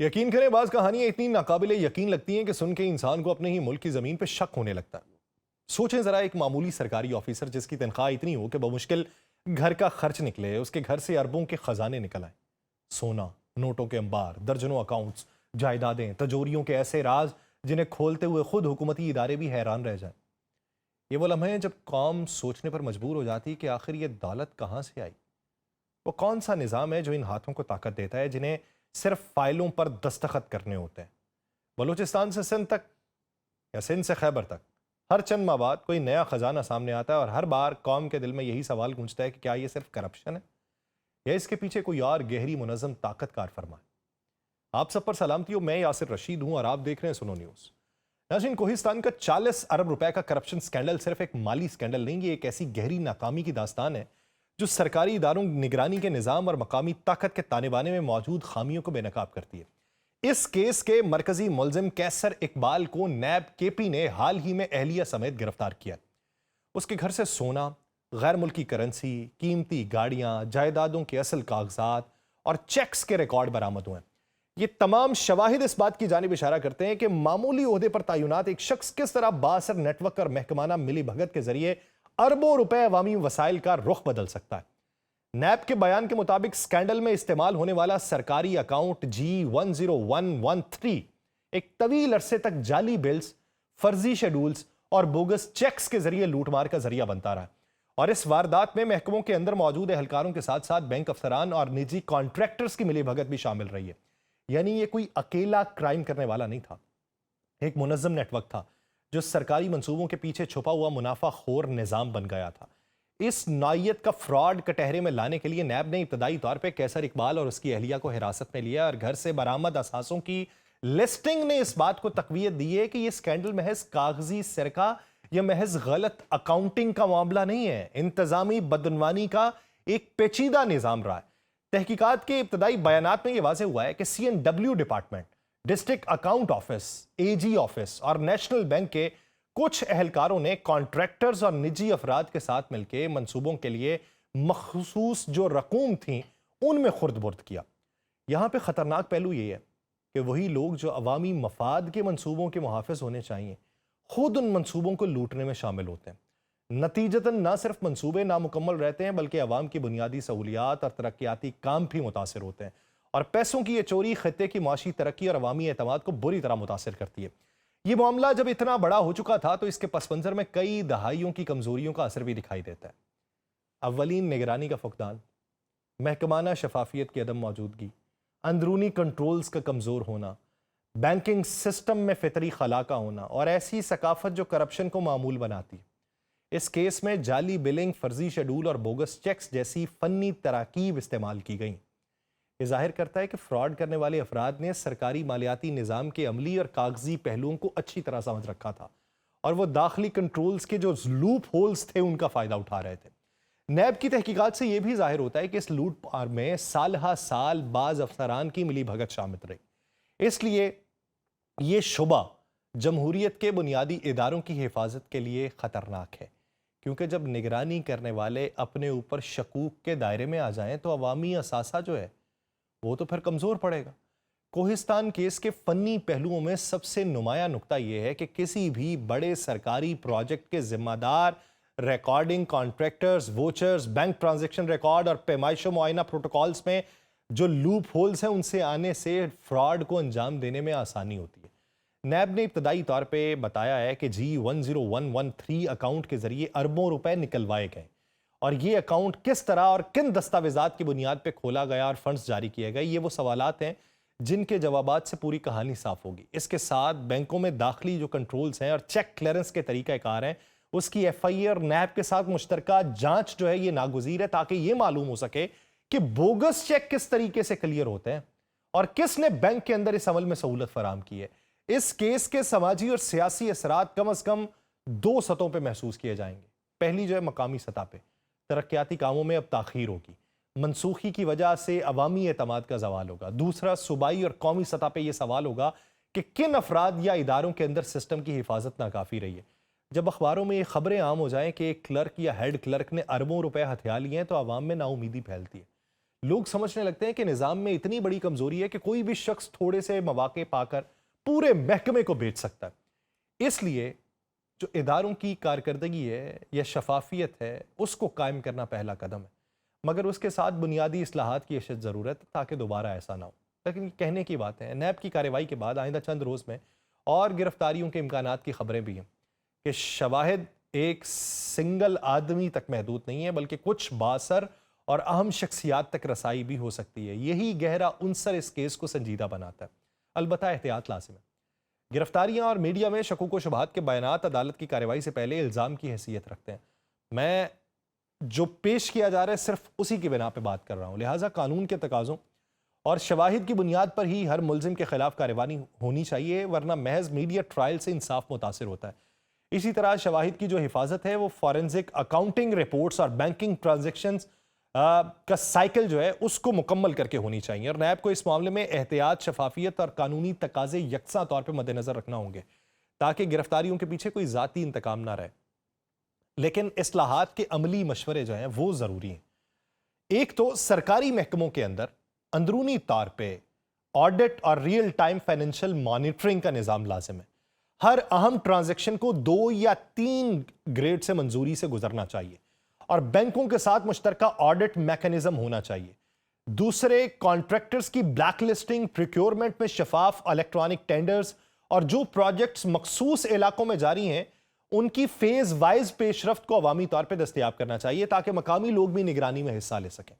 یقین کریں بعض کہانیاں اتنی ناقابل یقین لگتی ہیں کہ سن کے انسان کو اپنے ہی ملک کی زمین پہ شک ہونے لگتا ہے۔ سوچیں ذرا، ایک معمولی سرکاری آفیسر جس کی تنخواہ اتنی ہو کہ بمشکل گھر کا خرچ نکلے، اس کے گھر سے اربوں کے خزانے نکل آئیں، سونا، نوٹوں کے انبار، درجنوں اکاؤنٹس، جائیدادیں، تجوریوں کے ایسے راز جنہیں کھولتے ہوئے خود حکومتی ادارے بھی حیران رہ جائیں۔ یہ وہ لمحے ہیں جب قوم سوچنے پر مجبور ہو جاتی کہ آخر یہ دولت کہاں سے آئی؟ وہ کون سا نظام ہے جو ان ہاتھوں کو طاقت دیتا ہے جنہیں صرف فائلوں پر دستخط کرنے ہوتے ہیں؟ بلوچستان سے سندھ تک یا سندھ سے خیبر تک ہر چند ماہ بعد کوئی نیا خزانہ سامنے آتا ہے، اور ہر بار قوم کے دل میں یہی سوال گونجتا ہے کہ کیا یہ صرف کرپشن ہے یا اس کے پیچھے کوئی اور گہری منظم طاقت کار فرما ہے؟ آپ سب پر سلامتی ہو، میں یاسر رشید ہوں اور آپ دیکھ رہے ہیں سنو نیوز۔ ناظرین، کوہستان کا 40 ارب روپے کا کرپشن سکینڈل صرف ایک مالی سکینڈل نہیں، یہ ایک ایسی گہری ناکامی کی داستان ہے جو سرکاری اداروں، نگرانی کے نظام اور مقامی طاقت کے تانے بانے میں موجود خامیوں کو بے نقاب کرتی ہے۔ اس کیس کے مرکزی ملزم کیسر اقبال کو نیب کے پی نے حال ہی میں اہلیہ سمیت گرفتار کیا۔ اس کے گھر سے سونا، غیر ملکی کرنسی، قیمتی گاڑیاں، جائیدادوں کے اصل کاغذات اور چیکس کے ریکارڈ برآمد ہوئے ہیں۔ یہ تمام شواہد اس بات کی جانب اشارہ کرتے ہیں کہ معمولی عہدے پر تعینات ایک شخص کس طرح بااثر نیٹ ورک اور محکمانہ ملی بھگت کے ذریعے اربوں روپے عوامی وسائل کا رخ بدل سکتا ہے۔ نیب کے بیان کے مطابق سکینڈل میں استعمال ہونے والا سرکاری اکاؤنٹ G10113 ایک طویل عرصے تک جعلی بلز، فرضی شیڈولز اور بوگس چیکس کے ذریعے لوٹ مار کا ذریعہ بنتا رہا، اور اس واردات میں محکموں کے اندر موجود اہلکاروں کے ساتھ ساتھ بینک افسران اور نجی کانٹریکٹرز کی ملی بھگت بھی شامل رہی ہے۔ یعنی یہ کوئی اکیلا کرائم کرنے والا نہیں تھا، ایک منظم نیٹ ورک تھا جو سرکاری منصوبوں کے پیچھے چھپا ہوا منافع خور نظام بن گیا تھا۔ اس نوعیت کا فراڈ کٹہرے میں لانے کے لیے نیب نے ابتدائی طور پہ کیسر اقبال اور اس کی اہلیہ کو حراست میں لیا، اور گھر سے برآمد اثاثوں کی لسٹنگ نے اس بات کو تقویت دی ہے کہ یہ سکینڈل محض کاغذی سرقہ یا محض غلط اکاؤنٹنگ کا معاملہ نہیں ہے، انتظامی بدعنوانی کا ایک پیچیدہ نظام رہا ہے۔ تحقیقات کے ابتدائی بیانات میں یہ واضح ہوا ہے کہ CNW department, district account office, AG office اور نیشنل بینک کے کچھ اہلکاروں نے کانٹریکٹرز اور نجی افراد کے ساتھ مل کے منصوبوں کے لیے مخصوص جو رقوم تھیں ان میں خرد برد کیا۔ یہاں پہ خطرناک پہلو یہ ہے کہ وہی لوگ جو عوامی مفاد کے منصوبوں کے محافظ ہونے چاہیے خود ان منصوبوں کو لوٹنے میں شامل ہوتے ہیں۔ نتیجتاً نہ صرف منصوبے نامکمل رہتے ہیں بلکہ عوام کی بنیادی سہولیات اور ترقیاتی کام بھی متاثر ہوتے ہیں، اور پیسوں کی یہ چوری خطے کی معاشی ترقی اور عوامی اعتماد کو بری طرح متاثر کرتی ہے۔ یہ معاملہ جب اتنا بڑا ہو چکا تھا تو اس کے پس منظر میں کئی دہائیوں کی کمزوریوں کا اثر بھی دکھائی دیتا ہے۔ اولین، نگرانی کا فقدان، محکمانہ شفافیت کی عدم موجودگی، اندرونی کنٹرولز کا کمزور ہونا، بینکنگ سسٹم میں فطری خلا کا ہونا اور ایسی ثقافت جو کرپشن کو معمول بناتی ہے۔ اس کیس میں جعلی بلنگ، فرضی شیڈول اور بوگس چیکس جیسی فنی تراکیب استعمال کی گئیں۔ یہ ظاہر کرتا ہے کہ فراڈ کرنے والے افراد نے سرکاری مالیاتی نظام کے عملی اور کاغذی پہلوؤں کو اچھی طرح سمجھ رکھا تھا، اور وہ داخلی کنٹرولز کے جو لوپ ہولز تھے ان کا فائدہ اٹھا رہے تھے۔ نیب کی تحقیقات سے یہ بھی ظاہر ہوتا ہے کہ اس لوٹ پار میں سال ہا سال بعض افسران کی ملی بھگت شامل رہی۔ اس لیے یہ شبہ جمہوریت کے بنیادی اداروں کی حفاظت کے لیے خطرناک ہے، کیونکہ جب نگرانی کرنے والے اپنے اوپر شکوک کے دائرے میں آ جائیں تو عوامی اثاثہ جو ہے وہ تو پھر کمزور پڑے گا۔ کوہستان کیس کے فنی پہلوؤں میں سب سے نمایاں نقطہ یہ ہے کہ کسی بھی بڑے سرکاری پروجیکٹ کے ذمہ دار recording, contractors, vouchers, bank transaction record اور پیمائش و معائنہ پروٹوکالز میں جو لوپ ہولز ہیں ان سے آنے سے فراڈ کو انجام دینے میں آسانی ہوتی ہے۔ نیب نے ابتدائی طور پہ بتایا ہے کہ G10113 اکاؤنٹ کے ذریعے اربوں روپے نکلوائے گئے، اور یہ اکاؤنٹ کس طرح اور کن دستاویزات کی بنیاد پہ کھولا گیا اور فنڈز جاری کیے گئے، یہ وہ سوالات ہیں جن کے جوابات سے پوری کہانی صاف ہوگی۔ اس کے ساتھ بینکوں میں داخلی جو کنٹرولز ہیں اور چیک کلیئرنس کے طریقہ کار ہیں، اس کی FIA اور نیب کے ساتھ مشترکہ جانچ جو ہے یہ ناگزیر ہے، تاکہ یہ معلوم ہو سکے کہ بوگس چیک کس طریقے سے کلیئر ہوتے ہیں اور کس نے بینک کے اندر اس عمل میں سہولت فراہم کی ہے۔ اس کیس کے سماجی اور سیاسی اثرات کم از کم 2 سطحوں پہ محسوس کیے جائیں گے۔ پہلی جو ہے مقامی سطح پہ، ترقیاتی کاموں میں اب تاخیر ہوگی، منسوخی کی وجہ سے عوامی اعتماد کا زوال ہوگا۔ دوسرا، صوبائی اور قومی سطح پہ یہ سوال ہوگا کہ کن افراد یا اداروں کے اندر سسٹم کی حفاظت ناکافی رہی ہے۔ جب اخباروں میں یہ خبریں عام ہو جائیں کہ ایک کلرک یا ہیڈ کلرک نے اربوں روپے ہتھیا لیے ہیں تو عوام میں نا امیدی پھیلتی ہے، لوگ سمجھنے لگتے ہیں کہ نظام میں اتنی بڑی کمزوری ہے کہ کوئی بھی شخص تھوڑے سے مواقع پا کر پورے محکمے کو بیچ سکتا ہے۔ اس لیے جو اداروں کی کارکردگی ہے یا شفافیت ہے اس کو قائم کرنا پہلا قدم ہے، مگر اس کے ساتھ بنیادی اصلاحات کی اشد ضرورت ہے تاکہ دوبارہ ایسا نہ ہو۔ لیکن کہنے کی بات ہے، نیب کی کارروائی کے بعد آئندہ چند روز میں اور گرفتاریوں کے امکانات کی خبریں بھی ہیں کہ شواہد ایک سنگل آدمی تک محدود نہیں ہے بلکہ کچھ بااثر اور اہم شخصیات تک رسائی بھی ہو سکتی ہے۔ یہی گہرا عنصر اس کیس کو سنجیدہ بناتا ہے۔ البتہ احتیاط لازم ہے۔ گرفتاریاں اور میڈیا میں شکوک و شبہات کے بیانات عدالت کی کارروائی سے پہلے الزام کی حیثیت رکھتے ہیں۔ میں جو پیش کیا جا رہا ہے صرف اسی کی بنا پہ بات کر رہا ہوں، لہٰذا قانون کے تقاضوں اور شواہد کی بنیاد پر ہی ہر ملزم کے خلاف کارروائی ہونی چاہیے، ورنہ محض میڈیا ٹرائل سے انصاف متاثر ہوتا ہے۔ اسی طرح شواہد کی جو حفاظت ہے وہ فورنزک اکاؤنٹنگ رپورٹس اور بینکنگ ٹرانزیکشنز کا سائیکل جو ہے اس کو مکمل کر کے ہونی چاہیے، اور نیب کو اس معاملے میں احتیاط، شفافیت اور قانونی تقاضے یکساں طور پہ مد نظر رکھنا ہوں گے تاکہ گرفتاریوں کے پیچھے کوئی ذاتی انتقام نہ رہے۔ لیکن اصلاحات کے عملی مشورے جو ہیں وہ ضروری ہیں۔ ایک تو سرکاری محکموں کے اندر اندرونی طور پہ آڈٹ اور ریئل ٹائم فائنینشیل مانیٹرنگ کا نظام لازم ہے۔ ہر اہم ٹرانزیکشن کو 2 یا 3 گریڈ سے منظوری سے گزرنا چاہیے، اور بینکوں کے ساتھ مشترکہ آڈٹ میکانزم ہونا چاہیے۔ دوسرے، کانٹریکٹرز کی بلیک لسٹنگ، پریکیورمنٹ میں شفاف الیکٹرانک ٹینڈرز، اور جو پروجیکٹس مخصوص علاقوں میں جاری ہیں ان کی فیز وائز پیش رفت کو عوامی طور پہ دستیاب کرنا چاہیے تاکہ مقامی لوگ بھی نگرانی میں حصہ لے سکیں۔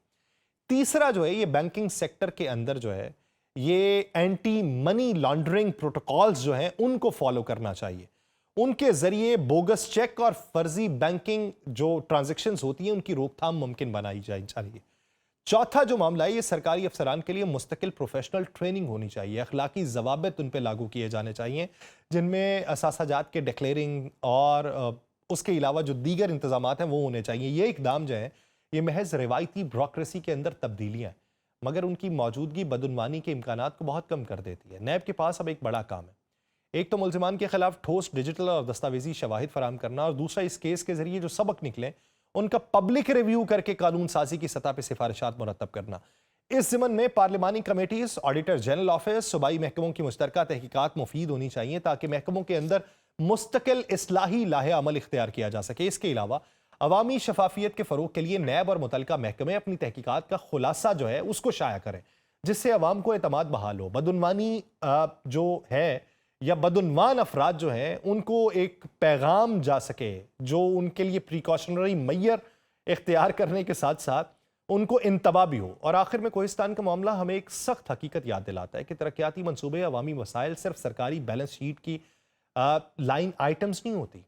تیسرا جو ہے یہ بینکنگ سیکٹر کے اندر جو ہے یہ اینٹی منی لانڈرنگ پروٹوکالز جو ہیں ان کو فالو کرنا چاہیے۔ ان کے ذریعے بوگس چیک اور فرضی بینکنگ جو ٹرانزیکشنز ہوتی ہیں ان کی روک تھام ممکن بنائی چاہیے۔ چوتھا جو معاملہ ہے یہ سرکاری افسران کے لیے مستقل پروفیشنل ٹریننگ ہونی چاہیے، اخلاقی ضوابط ان پہ لاگو کیے جانے چاہیے جن میں اثاثہ جات کے ڈکلیئرنگ اور اس کے علاوہ جو دیگر انتظامات ہیں وہ ہونے چاہیے۔ یہ اقدام جو ہے یہ محض روایتی بیوروکریسی کے اندر تبدیلیاں ہیں، مگر ان کی موجودگی بدعنوانی کے امکانات کو بہت کم کر دیتی ہے۔ نیب کے پاس اب ایک بڑا کام ہے، ایک تو ملزمان کے خلاف ٹھوس ڈیجیٹل اور دستاویزی شواہد فراہم کرنا، اور دوسرا اس کیس کے ذریعے جو سبق نکلیں ان کا پبلک ریویو کر کے قانون سازی کی سطح پہ سفارشات مرتب کرنا۔ اس ضمن میں پارلیمانی کمیٹیز، آڈیٹر جنرل آفس، صوبائی محکموں کی مشترکہ تحقیقات مفید ہونی چاہیے تاکہ محکموں کے اندر مستقل اصلاحی لاہ عمل اختیار کیا جا سکے۔ اس کے علاوہ عوامی شفافیت کے فروغ کے لیے نیب اور متعلقہ محکمے اپنی تحقیقات کا خلاصہ جو ہے اس کو شائع کریں جس سے عوام کو اعتماد بحال ہو، بدعنوانی جو ہے یا بدعنوان افراد جو ہیں ان کو ایک پیغام جا سکے جو ان کے لیے پریکاشنری میئر اختیار کرنے کے ساتھ ساتھ ان کو انتباہ بھی ہو۔ اور آخر میں کوہستان کا معاملہ ہمیں ایک سخت حقیقت یاد دلاتا ہے کہ ترقیاتی منصوبے، عوامی وسائل صرف سرکاری بیلنس شیٹ کی لائن آئٹمز نہیں ہوتی،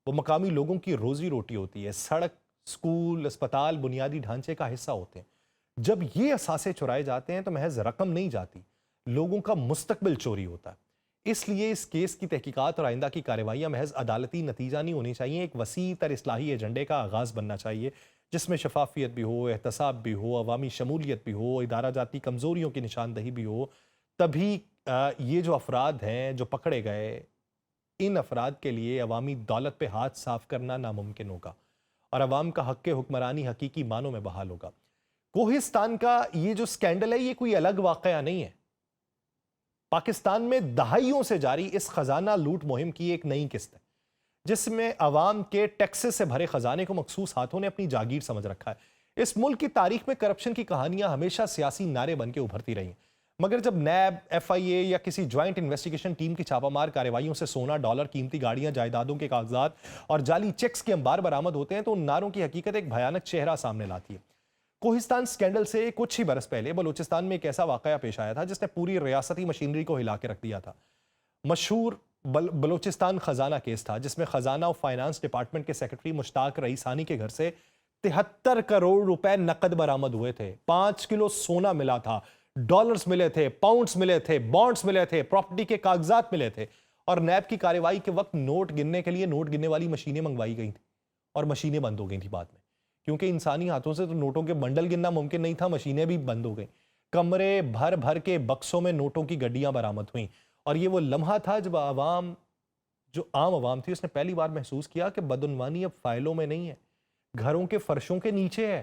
وہ مقامی لوگوں کی روزی روٹی ہوتی ہے، سڑک، سکول، اسپتال بنیادی ڈھانچے کا حصہ ہوتے ہیں۔ جب یہ اثاثے چرائے جاتے ہیں تو محض رقم نہیں جاتی، لوگوں کا مستقبل چوری ہوتا ہے۔ اس لیے اس کیس کی تحقیقات اور آئندہ کی کارروائیاں محض عدالتی نتیجہ نہیں ہونی چاہیے، ایک وسیع تر اصلاحی ایجنڈے کا آغاز بننا چاہیے جس میں شفافیت بھی ہو، احتساب بھی ہو، عوامی شمولیت بھی ہو، ادارہ جاتی کمزوریوں کی نشاندہی بھی ہو۔ تبھی یہ جو افراد ہیں جو پکڑے گئے، ان افراد کے لیے عوامی دولت پہ ہاتھ صاف کرنا ناممکن ہوگا اور عوام کا حق حکمرانی حقیقی معنوں میں بحال ہوگا۔ کوہستان کا یہ جو سکینڈل ہے یہ کوئی الگ واقعہ نہیں ہے، پاکستان میں دہائیوں سے جاری اس خزانہ لوٹ مہم کی ایک نئی قسط ہے جس میں عوام کے ٹیکسز سے بھرے خزانے کو مخصوص ہاتھوں نے اپنی جاگیر سمجھ رکھا ہے۔ اس ملک کی تاریخ میں کرپشن کی کہانیاں ہمیشہ سیاسی نعرے بن کے ابھرتی رہی ہیں، مگر جب نیب، ایف آئی اے یا کسی جوائنٹ انویسٹیگیشن ٹیم کی چھاپہ مار کارروائیوں سے سونا، ڈالر، قیمتی گاڑیاں، جائیدادوں کے کاغذات اور جعلی چیکس کے انبار برآمد ہوتے ہیں تو ان نعروں کی حقیقت ایک بھیانک چہرہ سامنے لاتی ہے۔ کوہستان سکینڈل سے کچھ ہی برس پہلے بلوچستان میں ایک ایسا واقعہ پیش آیا تھا جس نے پوری ریاستی مشینری کو ہلا کے رکھ دیا تھا۔ مشہور بلوچستان خزانہ کیس تھا جس میں خزانہ و فائنانس ڈپارٹمنٹ کے سیکرٹری مشتاق رئیسانی کے گھر سے 73 کروڑ روپے نقد برآمد ہوئے تھے، 5 کلو سونا ملا تھا، ڈالرز ملے تھے، پاؤنڈز ملے تھے، بانڈز ملے تھے، پراپرٹی کے کاغذات ملے تھے، اور نیب کی کارروائی کے وقت نوٹ گننے کے لیے نوٹ گننے والی مشینیں منگوائی گئی تھیں اور مشینیں بند ہو گئی تھیں بعد میں، کیونکہ انسانی ہاتھوں سے تو نوٹوں کے بنڈل گننا ممکن نہیں تھا، مشینیں بھی بند ہو گئیں۔ کمرے بھر بھر کے بکسوں میں نوٹوں کی گڈیاں برآمد ہوئیں، اور یہ وہ لمحہ تھا جب جو عام عوام تھی اس نے پہلی بار محسوس کیا کہ بدعنوانی اب فائلوں میں نہیں ہے، گھروں کے فرشوں کے نیچے ہے۔